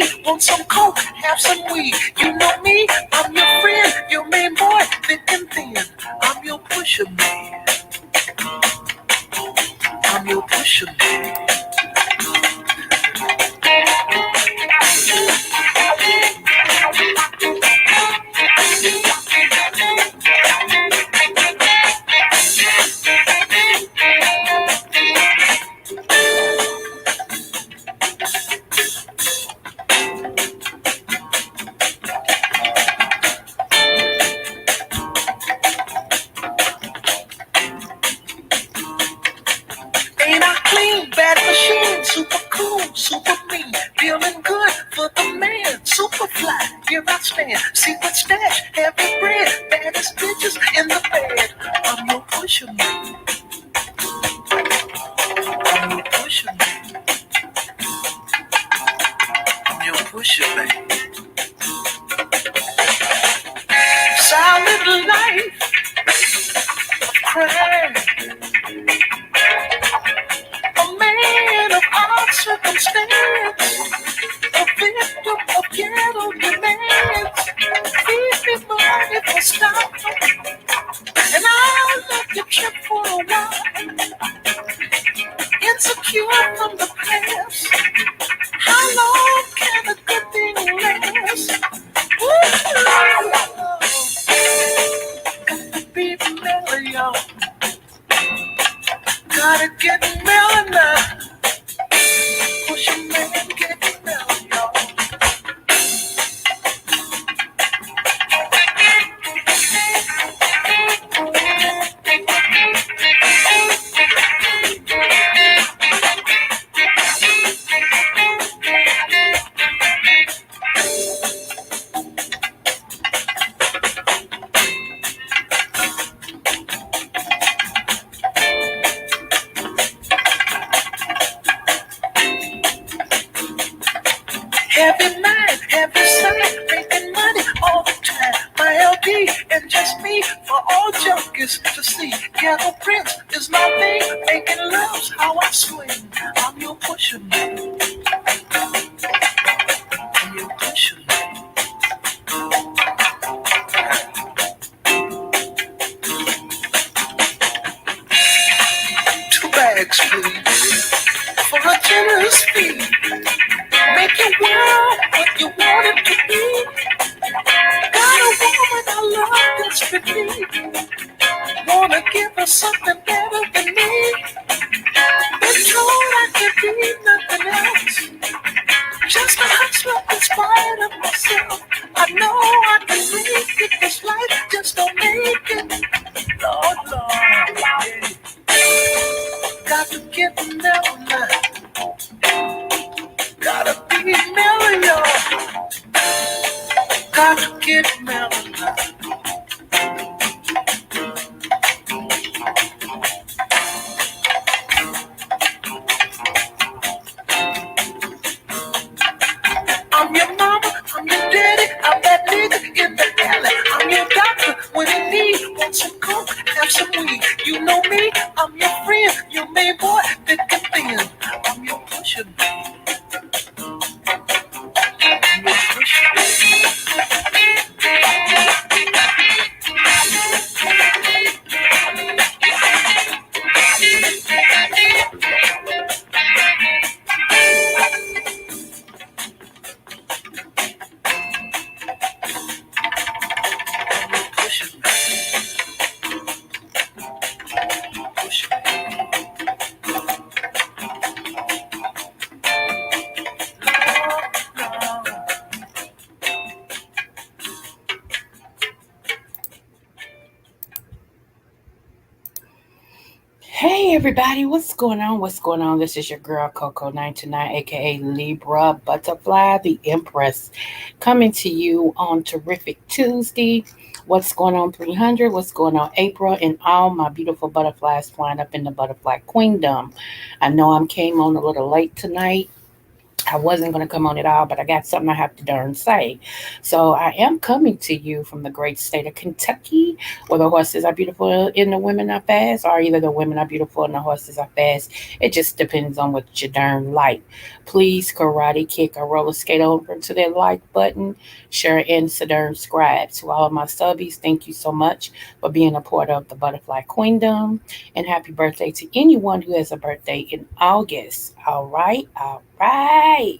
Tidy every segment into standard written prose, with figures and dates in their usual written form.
need, want some coke, have some weed. You know me, I'm your friend, your main boy, thick and thin. I'm your pusher man, I'm your pusher man. Ain't I clean, bad machine, super cool, super mean, feeling good for the man, super fly, here I stand, secret stash, heavy bread, baddest bitches in the bed. I'm your pusher man, I'm your pusher man, I'm your pusher man. Solid life, crime, a man of odd circumstance, a victim of ghetto demands. Feed me money for stop, and I'll let you trip for a while. Insecure from the past, how long can a good thing last? Ooh, be mellow, y'all. Gotta get mellow now. Push your man, get mellow, y'all. Heavy mind, heavy sight, making money all the time. My LD and just me for all junkies to see. Ghetto Prince is my thing, making love's how I swing. I'm your pusher man, I'm your pusher man. 2 bags, please, for a generous fee. Make your world what you want it to be. Got a woman I love desperately. Wanna give her something better than me. Been told I could be nothing else. Just a hustler in spite of myself. I know I can make it. This life just don't make it. Lord, Lord, yeah. Got to get the mellow now. Gotta be mellow, y'all. Got to get mellow now. I'm your mama, I'm your daddy, I'm that nigga in the alley. I'm your doctor when you need, want some coke, have some weed. You know me, I'm your friend, your main boy, thick and thin. I'm your pusher man, I'm your pusher man, pusher man, pusher man. Hey everybody, what's going on? What's going on? This is your girl Coco 929, aka Libra Butterfly, the Empress, coming to you on Terrific Tuesday. What's going on 300? What's going on April and all my beautiful butterflies flying up in the butterfly queendom. I know I came on a little late tonight. I wasn't going to come on at all, but I got something I have to darn say. So I am coming to you from the great state of Kentucky, where the horses are beautiful and the women are fast, or either the women are beautiful and the horses are fast. It just depends on what you darn like. Please karate kick or roller skate over to that like button, share and subscribe. To all of my subbies, thank you so much for being a part of the Butterfly Queendom. And happy birthday to anyone who has a birthday in August. All right, all right.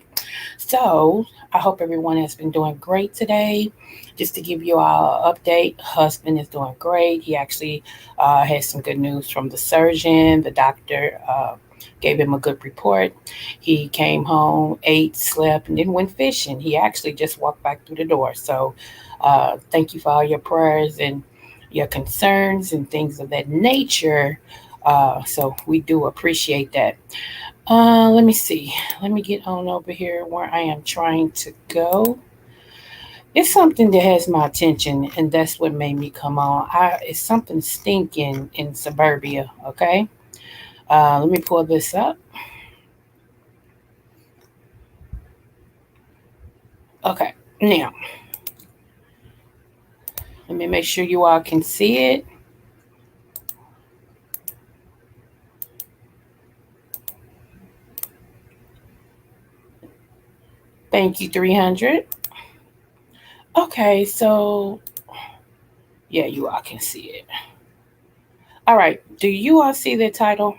So I hope everyone has been doing great today. Just to give you all an update, husband is doing great. He actually has some good news from the surgeon. The doctor gave him a good report. He came home, ate, slept, and then went fishing. He actually just walked back through the door. So thank you for all your prayers and your concerns and things of that nature. So we do appreciate that. Let me see. Let me get on over here where I am trying to go. It's something that has my attention, and that's what made me come on. It's something stinking in suburbia. Okay. Let me pull this up. Okay. Now, let me make sure you all can see it. Thank you, 300. Okay, so yeah, you all can see it. All right. Do you all see the title?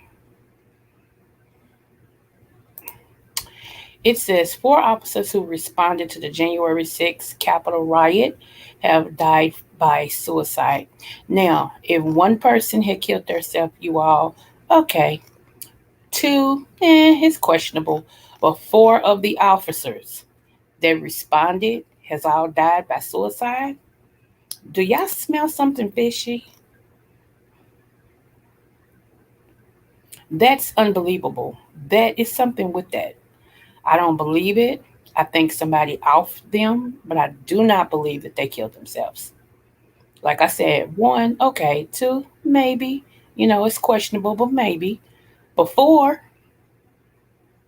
It says four officers who responded to the January 6th Capitol riot have died by suicide. Now, if one person had killed themselves, you all, okay. Two, it's questionable. But four of the officers that responded has all died by suicide. Do y'all smell something fishy? That's unbelievable. That is something with that. I don't believe it. I think somebody off them, but I do not believe that they killed themselves. Like I said, one, okay, two, maybe. You know, it's questionable, but maybe. But four,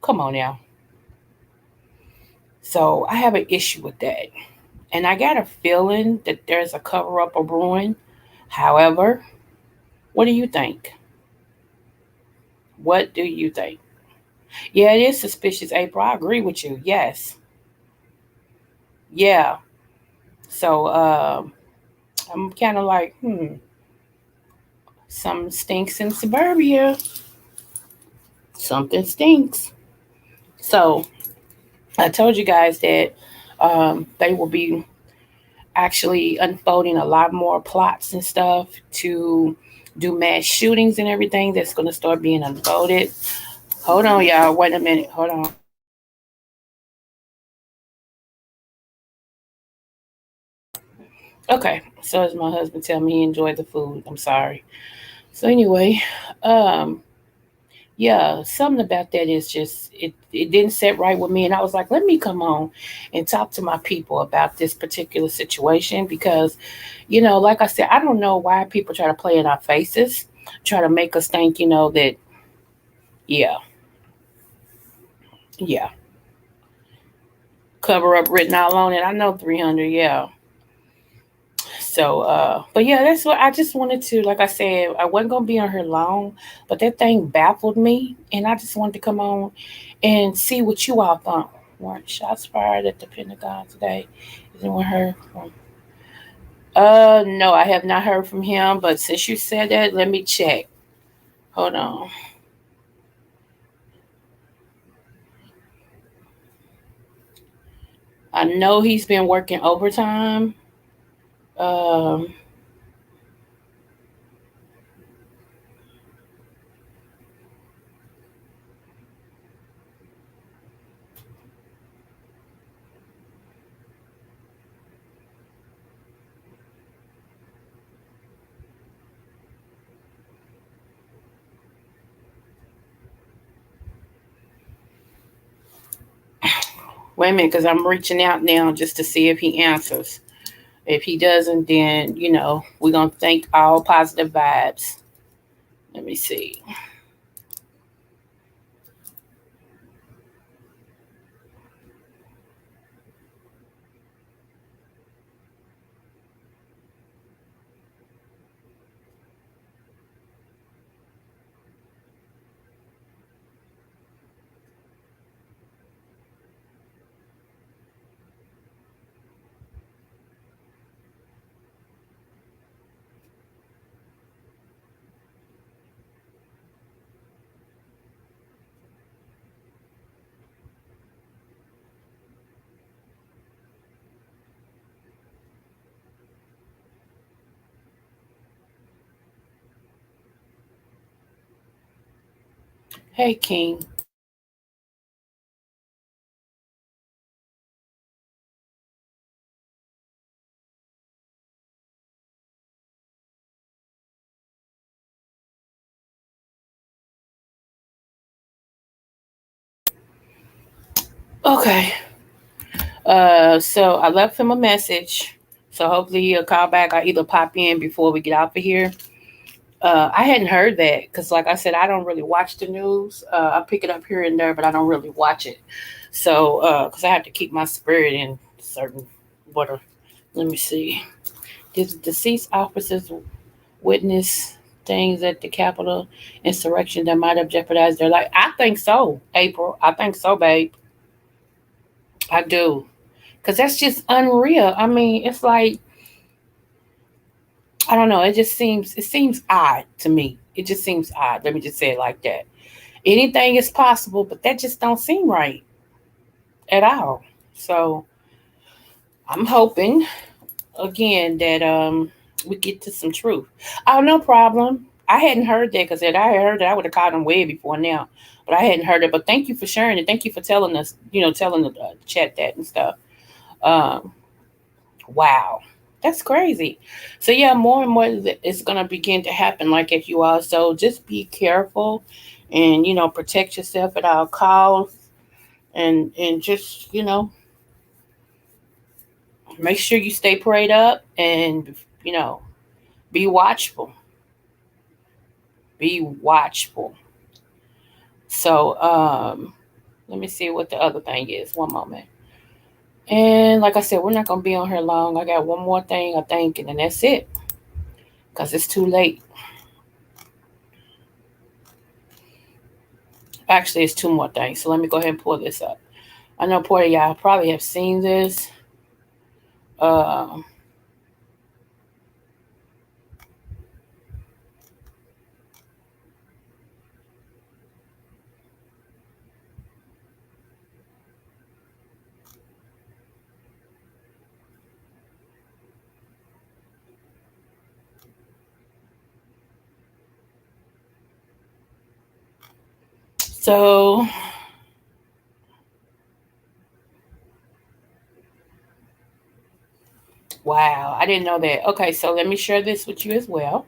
come on now. So I have an issue with that. And I got a feeling that there's a cover up or ruin. However, what do you think? What do you think? Yeah, it is suspicious, April. I agree with you. Yes. Yeah. So I'm kind of like, something stinks in suburbia. Something stinks. So I told you guys that they will be actually unfolding a lot more plots and stuff to do mass shootings and everything that's going to start being unfolded. Hold on, y'all. Wait a minute. Hold on. Okay. So as my husband tell me he enjoyed the food. I'm sorry. So anyway, um, yeah, something about that is just it didn't sit right with me, and I was like, let me come on and talk to my people about this particular situation because, like I said, I don't know why people try to play in our faces, try to make us think, that yeah, yeah, cover up written all on it. I know 300, yeah. So, but yeah, that's what I just wanted to, like I said, I wasn't gonna be on here long, but that thing baffled me, and I just wanted to come on and see what you all thought. Weren't shots fired at the Pentagon today? Is anyone heard from? No, I have not heard from him. But since you said that, let me check. Hold on. I know he's been working overtime. Um, Wait a minute, because I'm reaching out now just to see if he answers. If he doesn't, then we're gonna think all positive vibes. Let me see. Hey, King. Okay. So I left him a message. So hopefully he'll call back. I'll either pop in before we get out of here. I hadn't heard that because, like I said, I don't really watch the news. I pick it up here and there, but I don't really watch it. So, because I have to keep my spirit in certain water. Let me see. Did the deceased officers witness things at the Capitol insurrection that might have jeopardized their life? I think so, April. I think so, babe. I do. Because that's just unreal. I mean, it's like, I don't know. It seems odd to me. It just seems odd. Let me just say it like that. Anything is possible, but that just don't seem right at all. So I'm hoping again that we get to some truth. Oh, no problem. I hadn't heard that because if I had heard that, I would have caught him way before now. But I hadn't heard it. But thank you for sharing it. Thank you for telling us, telling the chat that and stuff. Um, wow, that's crazy. So yeah, more and more is gonna begin to happen. Like if you are, so just be careful, and protect yourself at all costs, and just make sure you stay prayed up, and you know be watchful. Be watchful. So let me see what the other thing is. One moment. And like I said, we're not gonna be on here long. I got one more thing I think, and then that's it. Cause it's too late. Actually, it's two more things. So let me go ahead and pull this up. I know part of y'all probably have seen this. Um, so wow, I didn't know that. Okay, so let me share this with you as well.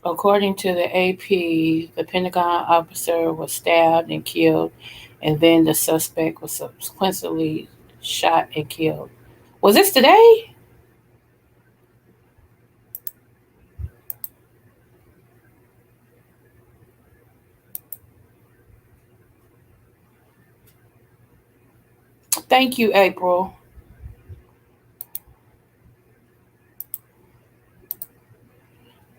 According to the AP, the Pentagon officer was stabbed and killed, and then the suspect was subsequently shot and killed. Was this today? Thank you, April.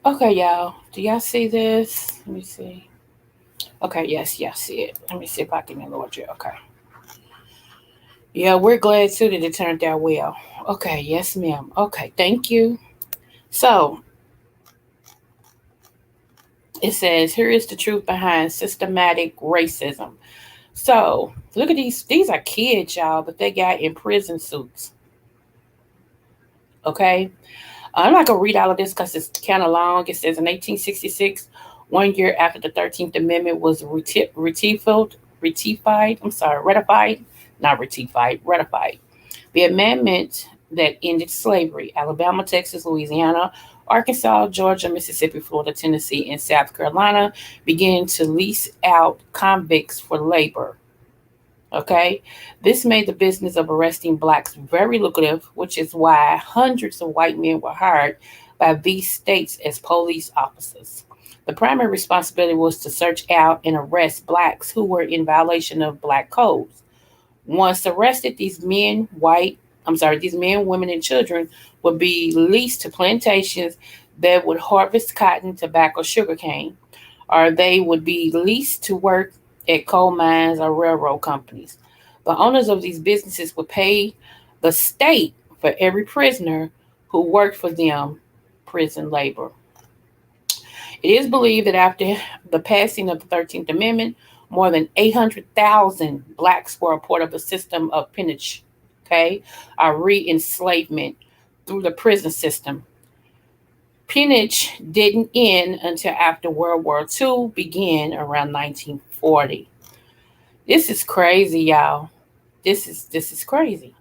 Okay, y'all. Do y'all see this? Let me see. Okay, yes, yes, see it. Let me see if I can enlarge it. Okay. Yeah, we're glad too that it turned out well. Okay, yes, ma'am. Okay, thank you. So it says, here is the truth behind systematic racism. So look at these. These are kids, y'all, but they got in prison suits. Okay. I'm not going to read all of this because it's kind of long. It says in 1866, 1 year after the 13th Amendment was ratified, not ratified, ratified. The amendment that ended slavery, Alabama, Texas, Louisiana, Arkansas, Georgia, Mississippi, Florida, Tennessee, and South Carolina began to lease out convicts for labor. Okay, this made the business of arresting blacks very lucrative, which is why hundreds of white men were hired by these states as police officers. The primary responsibility was to search out and arrest blacks who were in violation of black codes. Once arrested, these men, women, and children would be leased to plantations that would harvest cotton, tobacco, sugarcane, or they would be leased to work at coal mines or railroad companies. The owners of these businesses would pay the state for every prisoner who worked for them prison labor. It is believed that after the passing of the 13th Amendment, more than 800,000 blacks were a part of a system of peonage, okay, or re enslavement through the prison system. Peonage didn't end until after World War II began around 1940. This is crazy, y'all. This is crazy.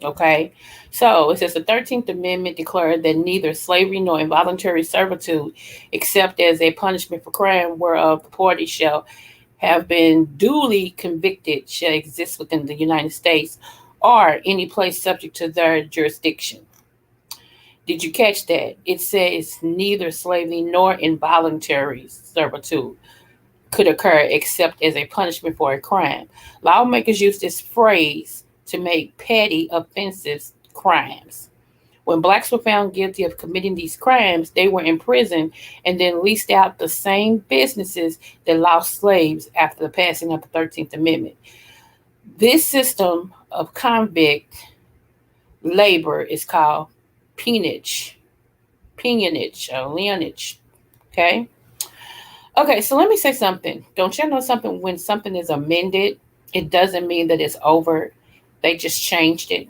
Okay. So it says the 13th Amendment declared that neither slavery nor involuntary servitude, except as a punishment for crime whereof the party shall have been duly convicted, shall exist within the United States or any place subject to their jurisdiction. Did you catch that? It says neither slavery nor involuntary servitude could occur except as a punishment for a crime. Lawmakers use this phrase to make petty offensive crimes. When blacks were found guilty of committing these crimes, they were imprisoned and then leased out the same businesses that lost slaves after the passing of the 13th Amendment. This system of convict labor is called peonage, peonage, or leonage. Okay? Okay, so let me say something. Don't you know something? When something is amended, it doesn't mean that it's over. They just changed it.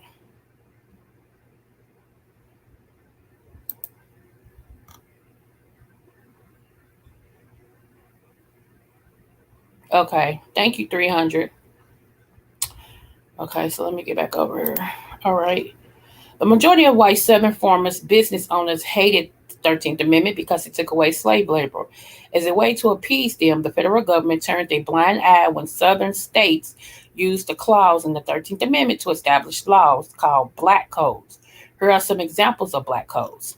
Okay, thank you, 300. Okay, so let me get back over here. All right. The majority of white Southern farmers, business owners hated the 13th Amendment because it took away slave labor. As a way to appease them, the federal government turned a blind eye when Southern states used the clause in the 13th Amendment to establish laws called black codes. Here are some examples of black codes.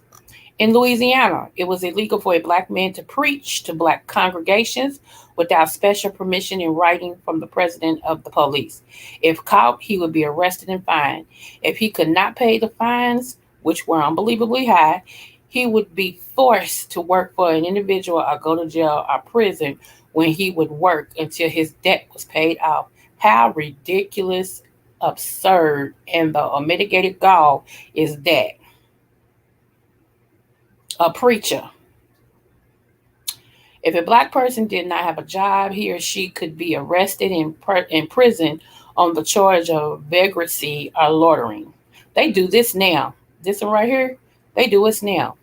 In Louisiana, it was illegal for a black man to preach to black congregations without special permission in writing from the president of the police. If caught, he would be arrested and fined. If he could not pay the fines, which were unbelievably high, he would be forced to work for an individual or go to jail or prison when he would work until his debt was paid off. How ridiculous, absurd, and the unmitigated gall is that? A preacher. If a black person did not have a job, he or she could be arrested and imprisoned on the charge of vagrancy or loitering. They do this now. This one right here, they do this now.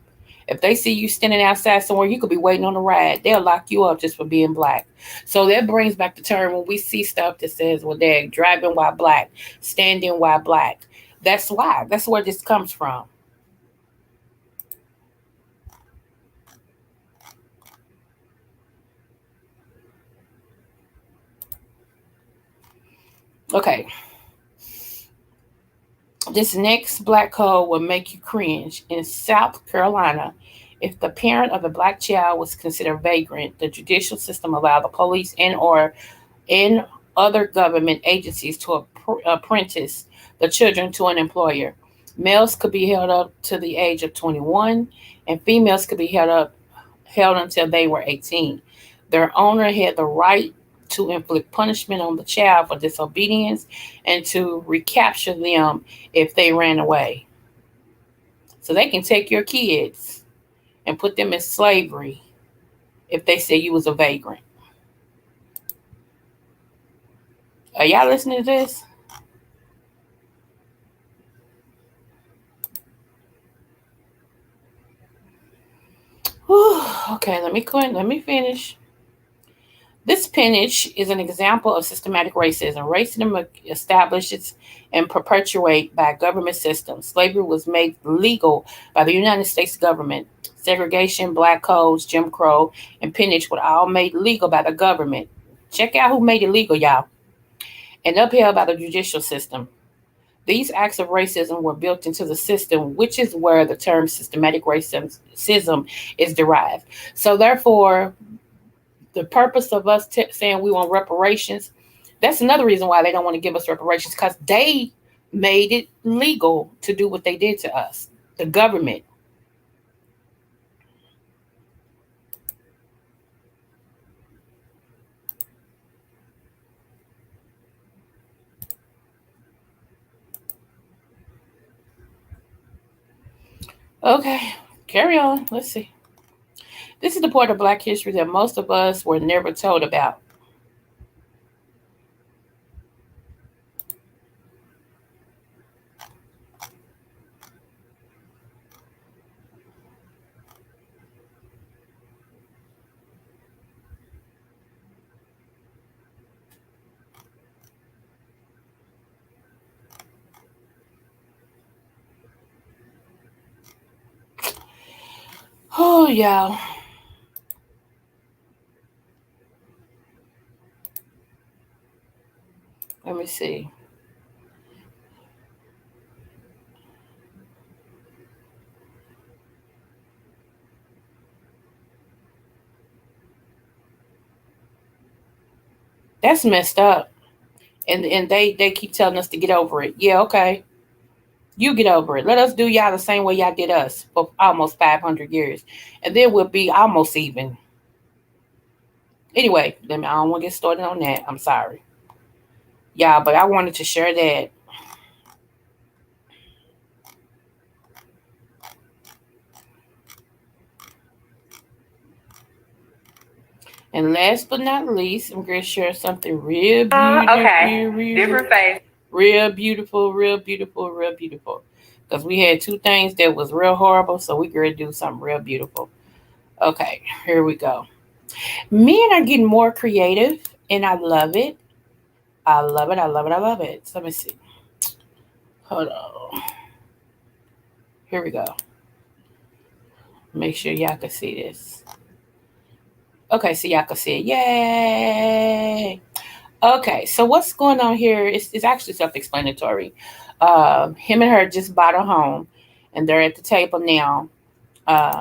If they see you standing outside somewhere, you could be waiting on a ride. They'll lock you up just for being black. So that brings back the term when we see stuff that says, well, they're driving while black, standing while black. That's why. That's where this comes from. Okay, this next black code will make you cringe. In South Carolina, if the parent of a black child was considered vagrant, the judicial system allowed the police and other government agencies to apprentice the children to an employer. Males could be held up to the age of 21, and females could be held until they were 18. Their owner had the right to inflict punishment on the child for disobedience and to recapture them if they ran away. So they can take your kids and put them in slavery if they say you was a vagrant. Are y'all listening to this? Whew, okay, let me quit. Let me finish. This peonage is an example of systematic racism. Racism establishes and perpetuated by government systems. Slavery was made legal by the United States government. Segregation, black codes, Jim Crow, and peonage were all made legal by the government. Check out who made it legal, y'all. And upheld by the judicial system. These acts of racism were built into the system, which is where the term systematic racism is derived. So, therefore, the purpose of us saying we want reparations, that's another reason why they don't want to give us reparations because they made it legal to do what they did to us, the government. Okay, carry on. Let's see. This is the part of Black history that most of us were never told about. Oh, yeah. Let me see. That's messed up. And they keep telling us to get over it. Yeah, okay. You get over it. Let us do y'all the same way y'all did us for almost 500 years. And then we'll be almost even. Anyway, I don't want to get started on that. I'm sorry. Yeah, but I wanted to share that. And last but not least, I'm going to share something real beautiful. Okay. Different face. Real beautiful, real beautiful, real beautiful. Because we had two things that was real horrible, so we going to do something real beautiful. Okay, here we go. Men are getting more creative, and I love it. I love it. I love it. I love it. So let me see. Hold on. Here we go. Make sure y'all can see this. Okay, so y'all can see it. Yay! Okay, so what's going on here is actually self-explanatory. Him and her just bought a home, and they're at the table now.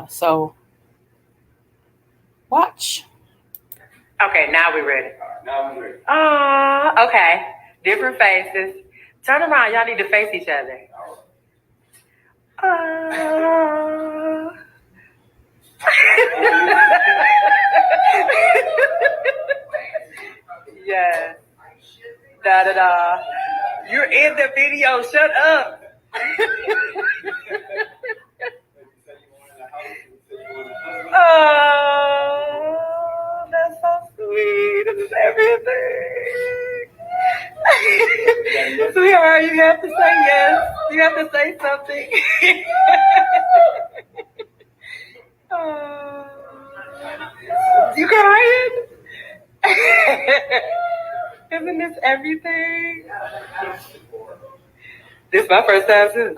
So watch. Okay, now we're ready. Okay. Different faces. Turn around. Y'all need to face each other. Yes. Da da da. You're in the video. Shut up. Oh, that's so sweet. This is everything. Sweetheart, you have to say yes. You have to say something. Oh, you crying? Isn't this everything? This is my first time too.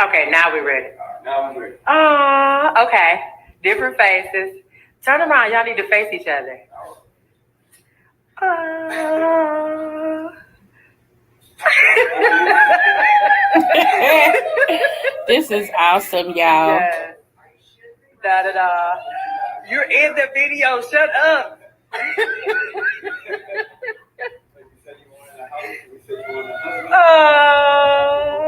Okay, now we're ready. Okay. Different faces. Turn around. Y'all need to face each other. This is awesome, y'all. Yes. Da da da. You're in the video. Shut up. Oh,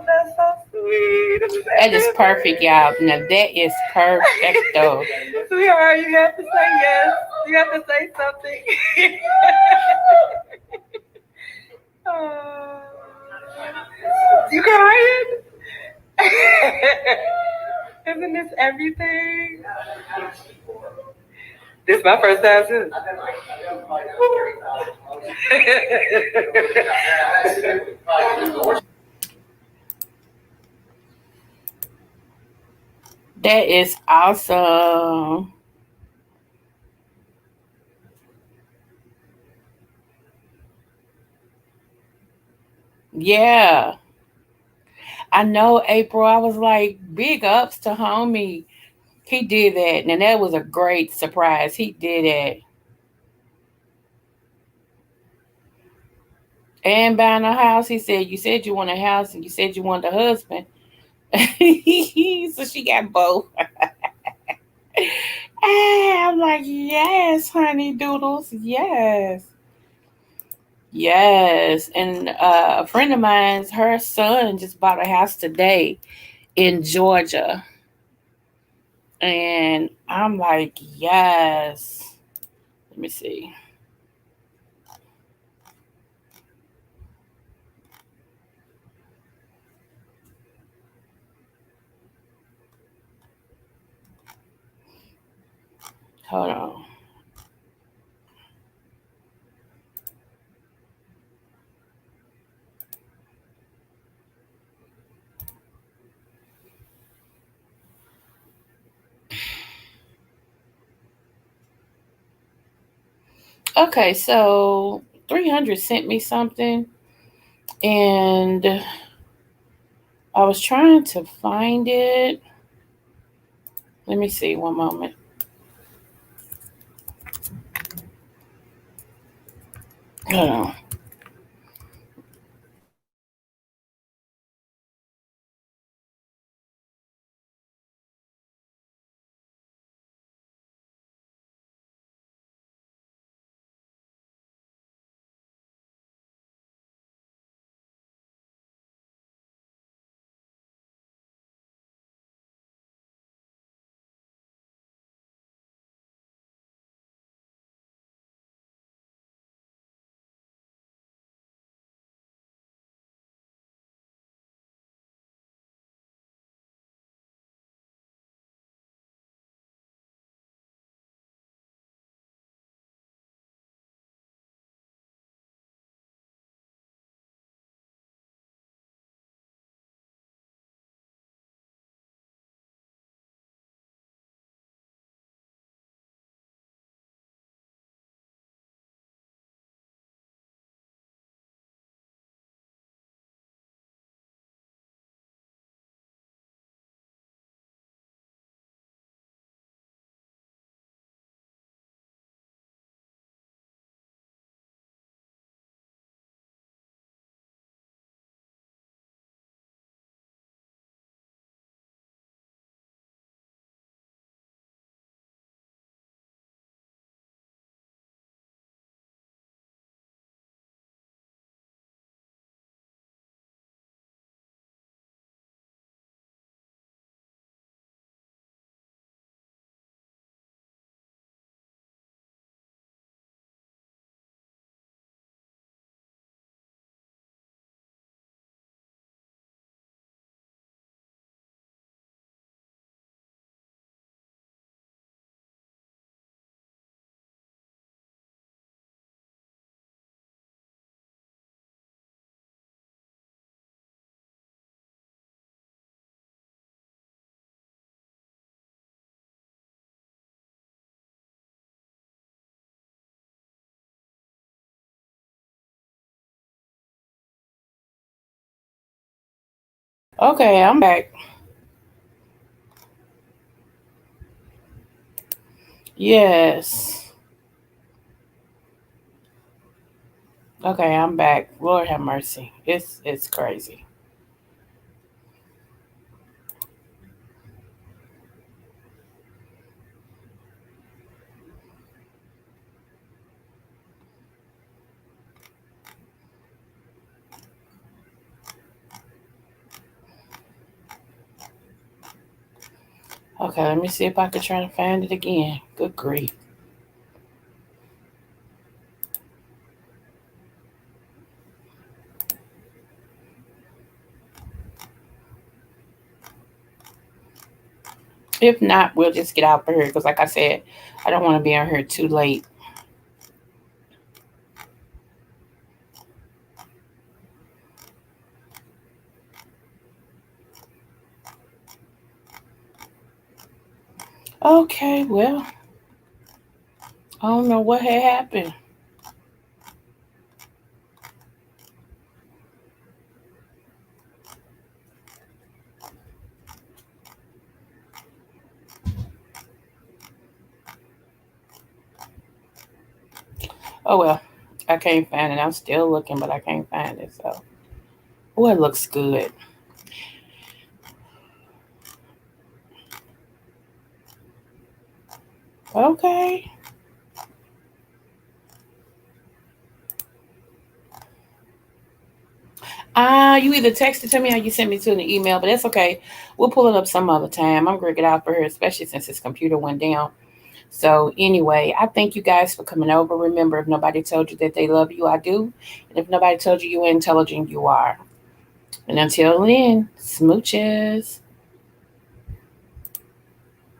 that's so sweet. That is perfect, y'all. Now that is perfecto. Sweetheart, you have to say yes. You have to say something. Oh, you crying? Isn't this everything? This is my first time too. That is awesome. Yeah. I know, April. I was like, big ups to homie. He did that. And that was a great surprise. He did that. And buying a house, he said, you said you want a house and you said you want a husband. So she got both. I'm like, yes, honey doodles. Yes. Yes. And a friend of mine's, her son just bought a house today in Georgia. And I'm like, yes. Let me see. Hold on. Okay, so 300 sent me something, and I was trying to find it. Let me see one moment. Hold on. Okay, I'm back. Yes. Okay, I'm back. Lord have mercy. It's crazy. Okay, let me see if I can try to find it again. Good grief. If not, we'll just get out of here because, like I said, I don't want to be on here too late. Okay, well, I don't know what had happened. Oh well, I can't find it. I'm still looking, but I can't find it. So, oh, it looks good. Okay. You either text it to me or you send me to an email, but that's okay. We'll pull it up some other time. I'm gonna get out for here, especially since his computer went down. So anyway, I thank you guys for coming over. Remember, if nobody told you that they love you, I do. And if nobody told you you were intelligent, you are. And until then, smooches.